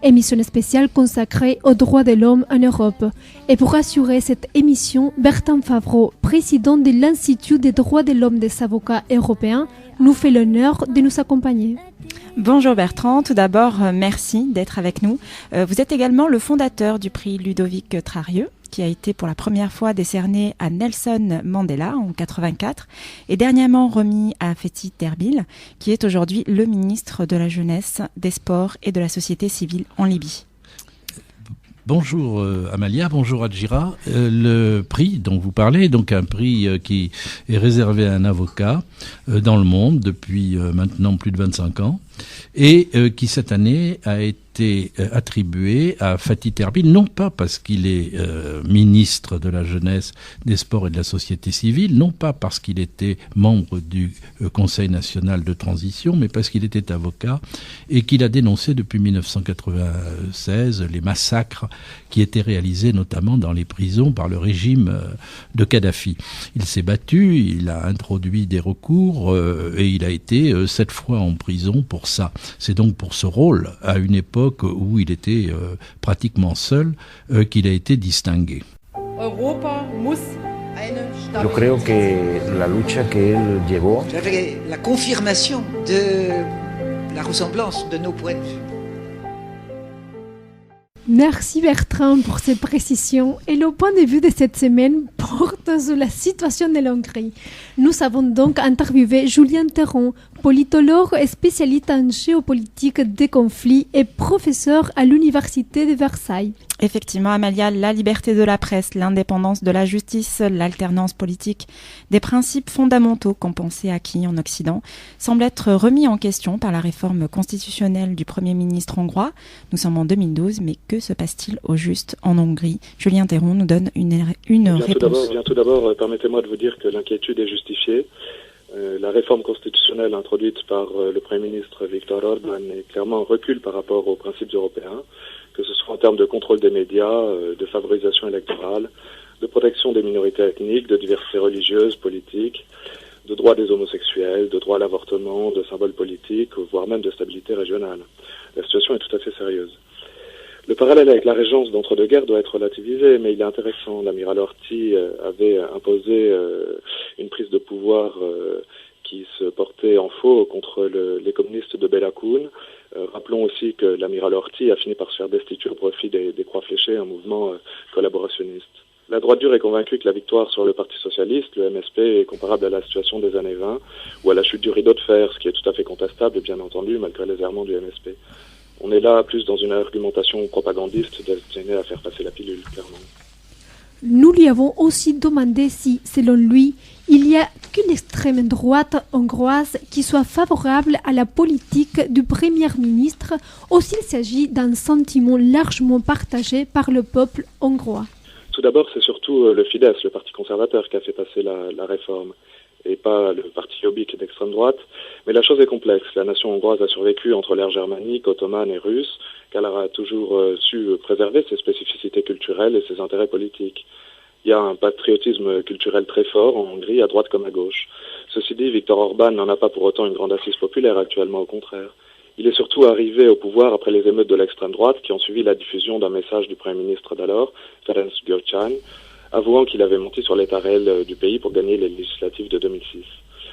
émission spéciale consacrée aux droits de l'homme en Europe. Et pour assurer cette émission, Bertrand Favreau, président de l'Institut des droits de l'homme des avocats européens, nous fait l'honneur de nous accompagner. Bonjour Bertrand, tout d'abord merci d'être avec nous. Vous êtes également le fondateur du prix Ludovic Trarieux, qui a été pour la première fois décerné à Nelson Mandela en 1984 et dernièrement remis à Fethi Terbil, qui est aujourd'hui le ministre de la Jeunesse, des Sports et de la Société civile en Libye. Bonjour Amalia, bonjour Adjira. Le prix dont vous parlez, donc un prix qui est réservé à un avocat dans le monde depuis maintenant plus de 25 ans et qui cette année a été attribué à Fethi Terbil, non pas parce qu'il est ministre de la Jeunesse, des Sports et de la Société civile, non pas parce qu'il était membre du Conseil national de transition, mais parce qu'il était avocat et qu'il a dénoncé depuis 1996 les massacres qui étaient réalisés notamment dans les prisons par le régime de Kadhafi. Il s'est battu, il a introduit des recours et il a été 7 fois en prison pour ça. C'est donc pour ce rôle, à une époque où il était pratiquement seul, qu'il a été distingué. Yo creo que la lucha que él llevó. J'avais la confirmation de la ressemblance de nos points de vue. Merci Bertrand pour ces précisions. Et le point de vue de cette semaine porte sur la situation de l'Hongrie. Nous avons donc interviewé Julien Théron, politologue et spécialiste en géopolitique des conflits et professeur à l'Université de Versailles. Effectivement, Amalia, la liberté de la presse, l'indépendance de la justice, l'alternance politique, des principes fondamentaux qu'on pensait acquis en Occident, semblent être remis en question par la réforme constitutionnelle du Premier ministre hongrois. Nous sommes en 2012, mais que se passe-t-il au juste en Hongrie ? Julien Théron nous donne une réponse. Tout d'abord, permettez-moi de vous dire que l'inquiétude est justifiée. La réforme constitutionnelle introduite par le Premier ministre Viktor Orban est clairement un recul par rapport aux principes européens, que ce soit en termes de contrôle des médias, de favorisation électorale, de protection des minorités ethniques, de diversité religieuse, politique, de droits des homosexuels, de droit à l'avortement, de symboles politiques, voire même de stabilité régionale. La situation est tout à fait sérieuse. Le parallèle avec la régence d'entre-deux-guerres doit être relativisé, mais il est intéressant. L'amiral Horthy avait imposé une prise de pouvoir qui se portait en faux contre les communistes de Bela Kun. Rappelons aussi que l'amiral Horthy a fini par se faire destituer au profit des Croix Fléchées, un mouvement collaborationniste. La droite dure est convaincue que la victoire sur le Parti socialiste, le MSP, est comparable à la situation des années 20 ou à la chute du rideau de fer, ce qui est tout à fait contestable, bien entendu, malgré les errements du MSP. On est là plus dans une argumentation propagandiste destinée à faire passer la pilule, clairement. Nous lui avons aussi demandé si, selon lui, il n'y a qu'une extrême droite hongroise qui soit favorable à la politique du Premier ministre ou s'il s'agit d'un sentiment largement partagé par le peuple hongrois. Tout d'abord, c'est surtout le Fidesz, le parti conservateur, qui a fait passer la réforme, et pas le parti Jobbik d'extrême droite. Mais la chose est complexe. La nation hongroise a survécu entre l'ère germanique, ottomane et russe, car elle a toujours su préserver ses spécificités culturelles et ses intérêts politiques. Il y a un patriotisme culturel très fort en Hongrie, à droite comme à gauche. Ceci dit, Viktor Orban n'en a pas pour autant une grande assise populaire actuellement, au contraire. Il est surtout arrivé au pouvoir après les émeutes de l'extrême droite qui ont suivi la diffusion d'un message du Premier ministre d'alors, Ferenc Gyurcsány, avouant qu'il avait menti sur l'état réel du pays pour gagner les législatives de 2006.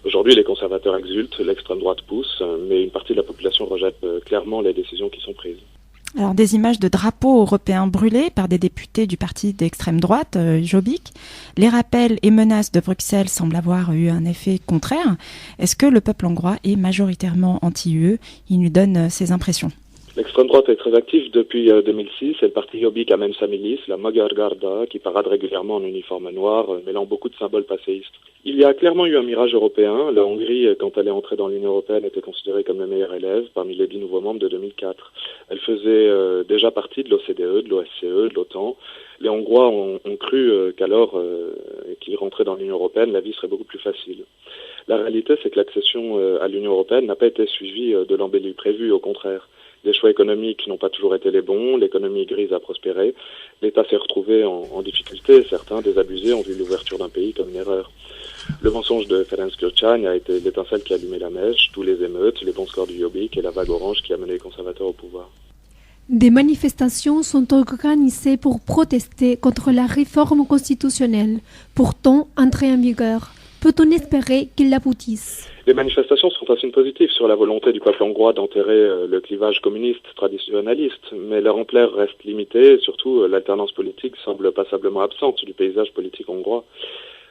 Aujourd'hui, les conservateurs exultent, l'extrême droite pousse, mais une partie de la population rejette clairement les décisions qui sont prises. Alors, des images de drapeaux européens brûlés par des députés du parti d'extrême droite, Jobbik. Les rappels et menaces de Bruxelles semblent avoir eu un effet contraire. Est-ce que le peuple hongrois est majoritairement anti-UE ? Il nous donne ses impressions. L'extrême droite est très active depuis 2006 et le parti Jobbik a même sa milice, la Magyar Garda, qui parade régulièrement en uniforme noir, mêlant beaucoup de symboles passéistes. Il y a clairement eu un mirage européen. La Hongrie, quand elle est entrée dans l'Union européenne, était considérée comme le meilleur élève parmi les 10 nouveaux membres de 2004. Elle faisait déjà partie de l'OCDE, de l'OSCE, de l'OTAN. Les Hongrois ont cru qu'alors qu'ils rentraient dans l'Union européenne, la vie serait beaucoup plus facile. La réalité, c'est que l'accession à l'Union européenne n'a pas été suivie de l'embellie prévue, au contraire. Les choix économiques n'ont pas toujours été les bons, l'économie grise a prospéré, l'État s'est retrouvé en difficulté, certains désabusés ont vu l'ouverture d'un pays comme une erreur. Le mensonge de Ferenc Gyurcsány a été l'étincelle qui a allumé la mèche, tous les émeutes, les bons scores du Jobbik et la vague orange qui a mené les conservateurs au pouvoir. Des manifestations sont organisées pour protester contre la réforme constitutionnelle, pourtant entrée en vigueur. Peut-on espérer qu'il aboutisse ? Les manifestations sont un signe positif sur la volonté du peuple hongrois d'enterrer le clivage communiste traditionnaliste, mais leur ampleur reste limitée et surtout l'alternance politique semble passablement absente du paysage politique hongrois.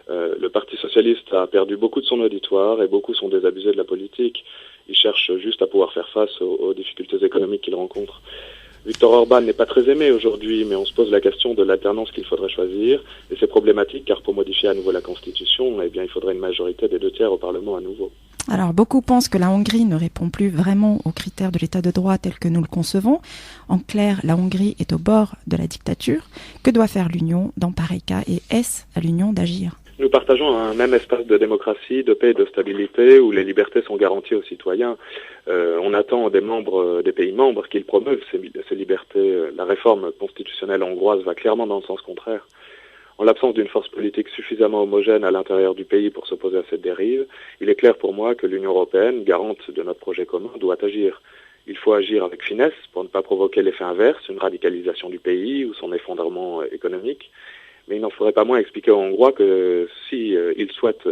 Le Parti socialiste a perdu beaucoup de son auditoire et beaucoup sont désabusés de la politique. Ils cherchent juste à pouvoir faire face aux difficultés économiques qu'ils rencontrent. Viktor Orban n'est pas très aimé aujourd'hui, mais on se pose la question de l'alternance qu'il faudrait choisir. Et c'est problématique car pour modifier à nouveau la Constitution, il faudrait une majorité des 2/3 au Parlement à nouveau. Alors, beaucoup pensent que la Hongrie ne répond plus vraiment aux critères de l'état de droit tel que nous le concevons. En clair, la Hongrie est au bord de la dictature. Que doit faire l'Union dans pareil cas et est-ce à l'Union d'agir ? Nous partageons un même espace de démocratie, de paix et de stabilité où les libertés sont garanties aux citoyens. On attend des pays membres qu'ils promeuvent ces libertés. La réforme constitutionnelle hongroise va clairement dans le sens contraire. En l'absence d'une force politique suffisamment homogène à l'intérieur du pays pour s'opposer à cette dérive, il est clair pour moi que l'Union européenne, garante de notre projet commun, doit agir. Il faut agir avec finesse pour ne pas provoquer l'effet inverse, une radicalisation du pays ou son effondrement économique. Mais il n'en faudrait pas moins expliquer aux Hongrois que si ils souhaitent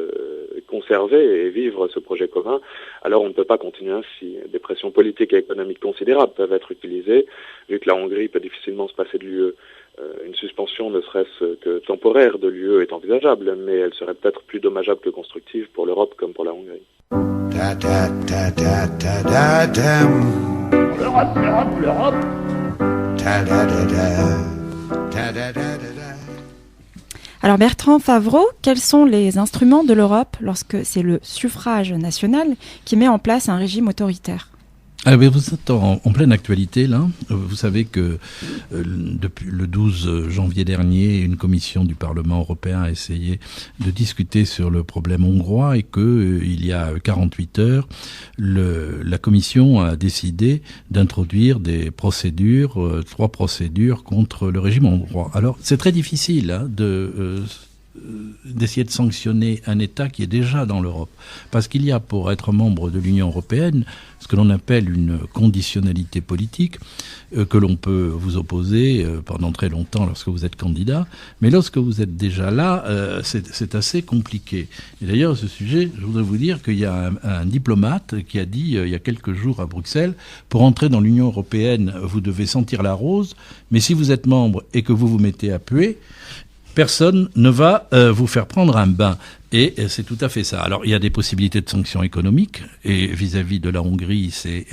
conserver et vivre ce projet commun, alors on ne peut pas continuer ainsi. Des pressions politiques et économiques considérables peuvent être utilisées, vu que la Hongrie peut difficilement se passer de l'UE. Une suspension, ne serait-ce que temporaire, de l'UE est envisageable, mais elle serait peut-être plus dommageable que constructive pour l'Europe comme pour la Hongrie. L'Europe. Alors Bertrand Favreau, quels sont les instruments de l'Europe lorsque c'est le suffrage national qui met en place un régime autoritaire ? Vous êtes en pleine actualité là. Vous savez que depuis le 12 janvier dernier, une commission du Parlement européen a essayé de discuter sur le problème hongrois et que il y a 48 heures, la commission a décidé d'introduire des procédures, 3 procédures contre le régime hongrois. Alors c'est très difficile d'essayer de sanctionner un État qui est déjà dans l'Europe. Parce qu'il y a, pour être membre de l'Union européenne, ce que l'on appelle une conditionnalité politique, que l'on peut vous opposer pendant très longtemps lorsque vous êtes candidat. Mais lorsque vous êtes déjà là, c'est assez compliqué. Et d'ailleurs, à ce sujet, je voudrais vous dire qu'il y a un diplomate qui a dit, il y a quelques jours à Bruxelles, pour entrer dans l'Union européenne, vous devez sentir la rose, mais si vous êtes membre et que vous vous mettez à puer, personne ne va vous faire prendre un bain. Et c'est tout à fait ça. Alors, il y a des possibilités de sanctions économiques, et vis-à-vis de la Hongrie, c'est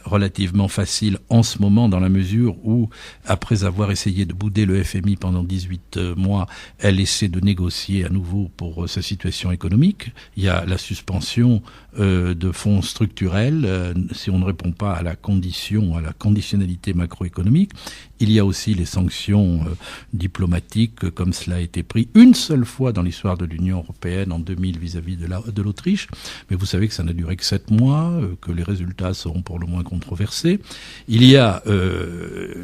relativement facile en ce moment, dans la mesure où, après avoir essayé de bouder le FMI pendant 18 mois, elle essaie de négocier à nouveau pour sa situation économique. Il y a la suspension de fonds structurels, si on ne répond pas à la conditionnalité macroéconomique. Il y a aussi les sanctions diplomatiques, comme cela a été pris une seule fois dans l'histoire de l'Union européenne en 2000 vis-à-vis de l'Autriche. Mais vous savez que ça n'a duré que 7 mois, que les résultats seront pour le moins controversés. Il y a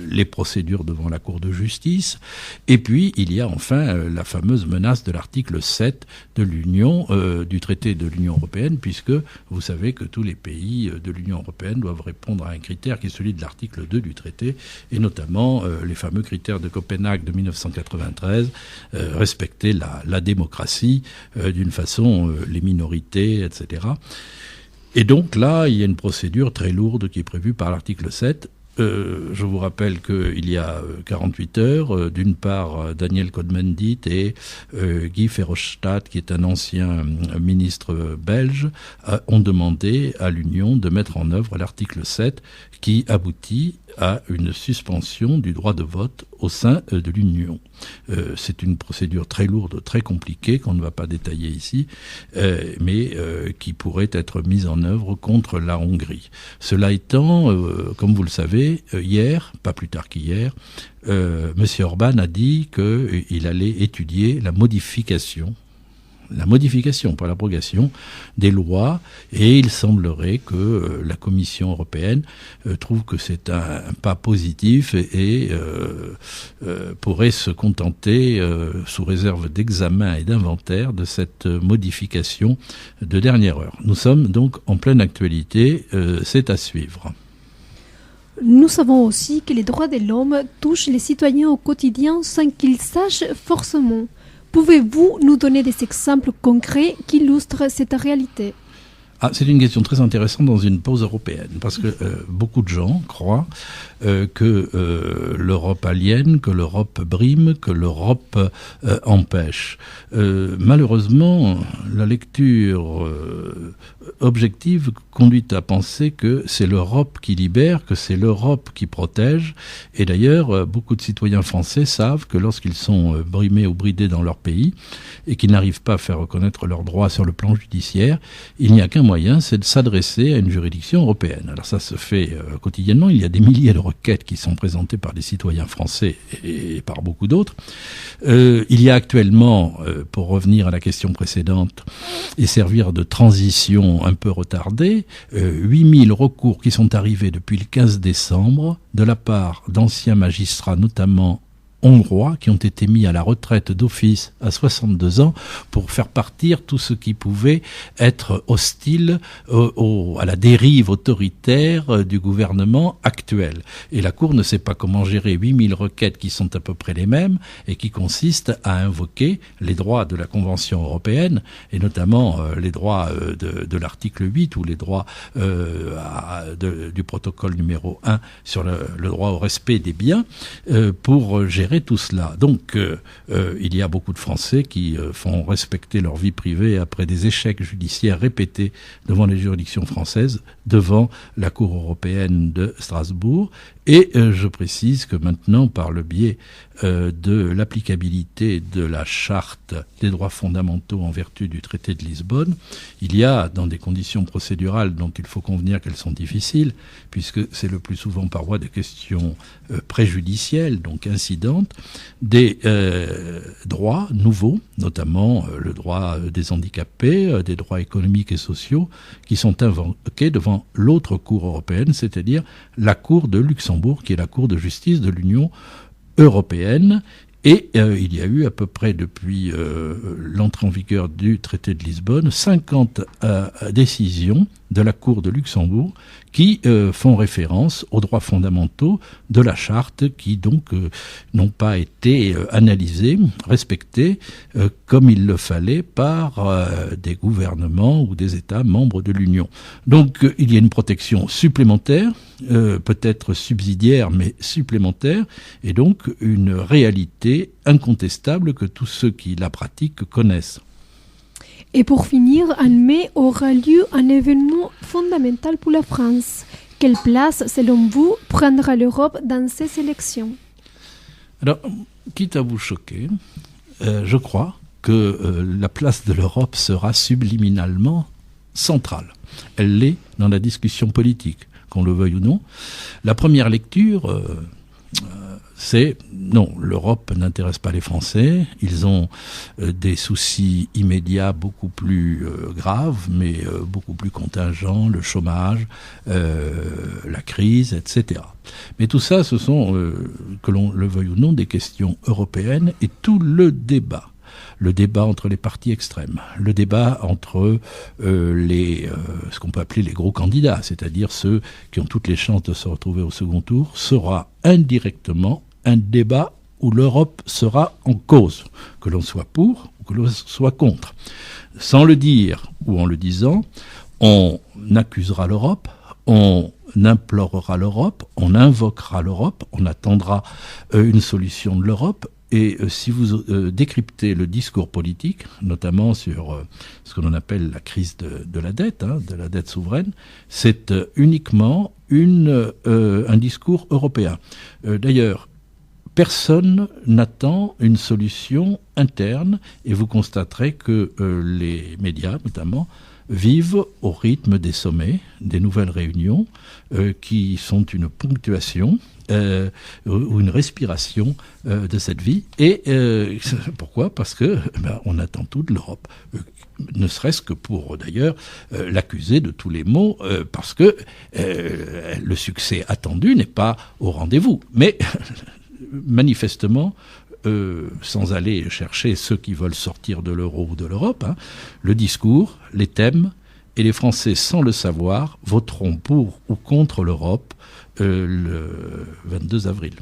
les procédures devant la Cour de justice. Et puis, il y a enfin la fameuse menace de l'article 7 de l'Union, du traité de l'Union européenne, puisque vous savez que tous les pays de l'Union européenne doivent répondre à un critère qui est celui de l'article 2 du traité, et notamment les fameux critères de Copenhague de 1993, respecter la démocratie, d'une façon, les minorités, etc. Et donc là, il y a une procédure très lourde qui est prévue par l'article 7. Je vous rappelle qu'il y a 48 heures, d'une part, Daniel Cohn-Bendit et Guy Verhofstadt, qui est un ancien ministre belge, ont demandé à l'Union de mettre en œuvre l'article 7 qui aboutit à une suspension du droit de vote au sein de l'Union. C'est une procédure très lourde, très compliquée, qu'on ne va pas détailler ici, mais qui pourrait être mise en œuvre contre la Hongrie. Cela étant, comme vous le savez, hier, pas plus tard qu'hier, M. Orban a dit qu'il allait étudier la modification, pas l'abrogation, des lois, et il semblerait que la Commission européenne trouve que c'est un pas positif et pourrait se contenter, sous réserve d'examen et d'inventaire, de cette modification de dernière heure. Nous sommes donc en pleine actualité, c'est à suivre. nous savons aussi que les droits de l'homme touchent les citoyens au quotidien sans qu'ils sachent forcément. Pouvez-vous nous donner des exemples concrets qui illustrent cette réalité ? C'est une question très intéressante dans une pause européenne, parce que beaucoup de gens croient que l'Europe aliène, que l'Europe brime, que l'Europe empêche. Malheureusement, la lecture objective conduit à penser que c'est l'Europe qui libère, que c'est l'Europe qui protège. Et d'ailleurs, beaucoup de citoyens français savent que lorsqu'ils sont brimés ou bridés dans leur pays et qu'ils n'arrivent pas à faire reconnaître leurs droits sur le plan judiciaire, il n'y a qu'un moyen, c'est de s'adresser à une juridiction européenne. Alors ça se fait quotidiennement. Il y a des milliers de requêtes qui sont présentées par des citoyens français et par beaucoup d'autres. Il y a actuellement, pour revenir à la question précédente et servir de transition un peu retardée, 8000 recours qui sont arrivés depuis le 15 décembre de la part d'anciens magistrats, notamment hongrois, qui ont été mis à la retraite d'office à 62 ans pour faire partir tout ce qui pouvait être hostile à la dérive autoritaire du gouvernement actuel. Et la Cour ne sait pas comment gérer 8000 requêtes qui sont à peu près les mêmes et qui consistent à invoquer les droits de la Convention européenne et notamment les droits de l'article 8 ou les droits du protocole numéro 1 sur le droit au respect des biens pour gérer tout cela. Donc, il y a beaucoup de Français qui font respecter leur vie privée après des échecs judiciaires répétés devant les juridictions françaises, devant la Cour européenne de Strasbourg. Et je précise que maintenant, par le biais de l'applicabilité de la Charte des droits fondamentaux en vertu du traité de Lisbonne, il y a, dans des conditions procédurales dont il faut convenir qu'elles sont difficiles, puisque c'est le plus souvent par voie de questions préjudicielles, donc incidentes, des droits nouveaux, notamment le droit des handicapés, des droits économiques et sociaux, qui sont invoqués devant l'autre Cour européenne, c'est-à-dire la Cour de Luxembourg, qui est la Cour de justice de l'Union européenne. Et il y a eu à peu près depuis l'entrée en vigueur du traité de Lisbonne 50 décisions de la Cour de Luxembourg qui font référence aux droits fondamentaux de la Charte, qui donc n'ont pas été analysés, respectés comme il le fallait par des gouvernements ou des États membres de l'Union. Donc il y a une protection supplémentaire, peut-être subsidiaire mais supplémentaire, et donc une réalité incontestable que tous ceux qui la pratiquent connaissent. Et pour finir, en mai aura lieu un événement fondamental pour la France. Quelle place, selon vous, prendra l'Europe dans ces élections ? Alors, quitte à vous choquer, je crois que la place de l'Europe sera subliminalement centrale. Elle l'est dans la discussion politique, qu'on le veuille ou non. La première lecture... c'est non, l'Europe n'intéresse pas les Français, ils ont des soucis immédiats beaucoup plus graves, mais beaucoup plus contingents, le chômage, la crise, etc. Mais tout ça, ce sont, que l'on le veuille ou non, des questions européennes, et tout le débat entre les partis extrêmes, le débat entre ce qu'on peut appeler les gros candidats, c'est-à-dire ceux qui ont toutes les chances de se retrouver au second tour, sera indirectement un débat où l'Europe sera en cause, que l'on soit pour ou que l'on soit contre. Sans le dire ou en le disant, on accusera l'Europe, on implorera l'Europe, on invoquera l'Europe, on attendra une solution de l'Europe. Et si vous décryptez le discours politique, notamment sur ce que l'on appelle la crise de la dette, de la dette souveraine, c'est uniquement un discours européen. D'ailleurs, personne n'attend une solution interne, et vous constaterez que les médias, notamment, vivent au rythme des sommets, des nouvelles réunions, qui sont une ponctuation ou une respiration de cette vie. Et pourquoi ? Parce que on attend tout de l'Europe. Ne serait-ce que pour, d'ailleurs, l'accuser de tous les maux, parce que le succès attendu n'est pas au rendez-vous. Mais manifestement, sans aller chercher ceux qui veulent sortir de l'euro ou de l'Europe, le discours, les thèmes et les Français, sans le savoir, voteront pour ou contre l'Europe le 22 avril.